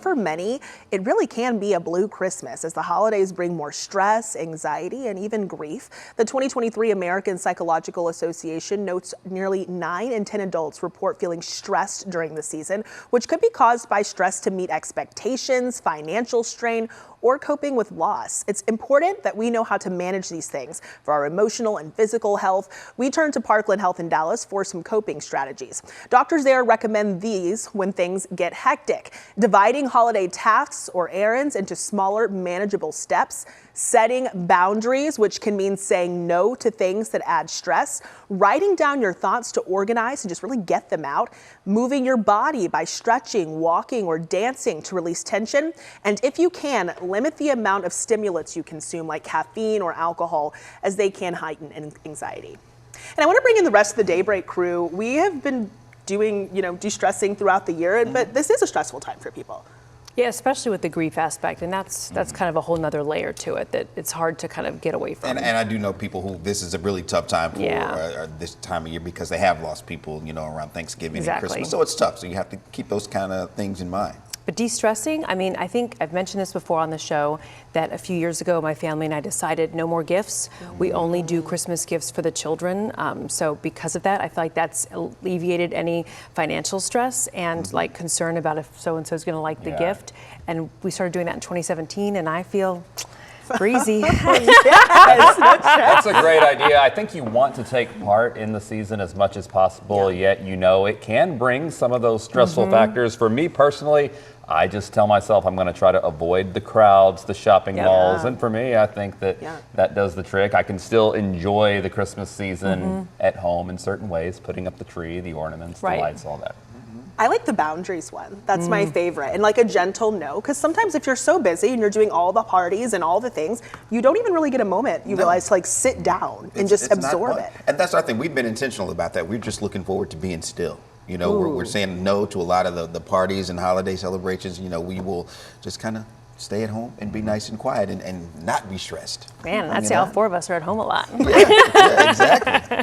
for many, it really can be a blue Christmas as the holidays bring more stress, anxiety, and even grief. The 2023 American Psychological Association notes nearly 9 in 10 adults report feeling stressed during the season, which could be caused by stress to meet expectations, financial strain, or coping with loss. It's important that we know how to manage these things for our emotional and physical health. We turn to Parkland Health in Dallas for some coping strategies. Doctors there recommend these when things get hectic: dividing holiday tasks or errands into smaller, manageable steps, setting boundaries, which can mean saying no to things that add stress, writing down your thoughts to organize and just really get them out, moving your body by stretching, walking, or dancing to release tension, and if you can, limit the amount of stimulants you consume like caffeine or alcohol, as they can heighten anxiety. And I want to bring in the rest of the Daybreak crew. We have been doing, de-stressing throughout the year, but this is a stressful time for people. Yeah, especially with the grief aspect, and that's kind of a whole nother layer to it that it's hard to kind of get away from. And I do know people who this is a really tough time for this time of year because they have lost people, around Thanksgiving and Christmas. So it's tough. So you have to keep those kind of things in mind. But de-stressing, I think I've mentioned this before on the show that a few years ago, my family and I decided no more gifts. We only do Christmas gifts for the children. So because of that, I feel like that's alleviated any financial stress and like concern about if so-and-so is going to like the gift. And we started doing that in 2017, and I feel breezy. That's a great idea. I think you want to take part in the season as much as possible, yet it can bring some of those stressful factors. For me personally, I just tell myself I'm going to try to avoid the crowds, the shopping malls, and for me, I think that that does the trick. I can still enjoy the Christmas season at home in certain ways, putting up the tree, the ornaments, the lights, all that. I like the boundaries one. That's my favorite. And like a gentle no, because sometimes if you're so busy and you're doing all the parties and all the things, you don't even really get a moment, you realize, to like sit down and just absorb it. And that's our thing. We've been intentional about that. We're just looking forward to being still. We're saying no to a lot of the parties and holiday celebrations. We will just kind of stay at home and be nice and quiet and not be stressed. Man, I'd say all 4 of us are at home a lot. Yeah, exactly.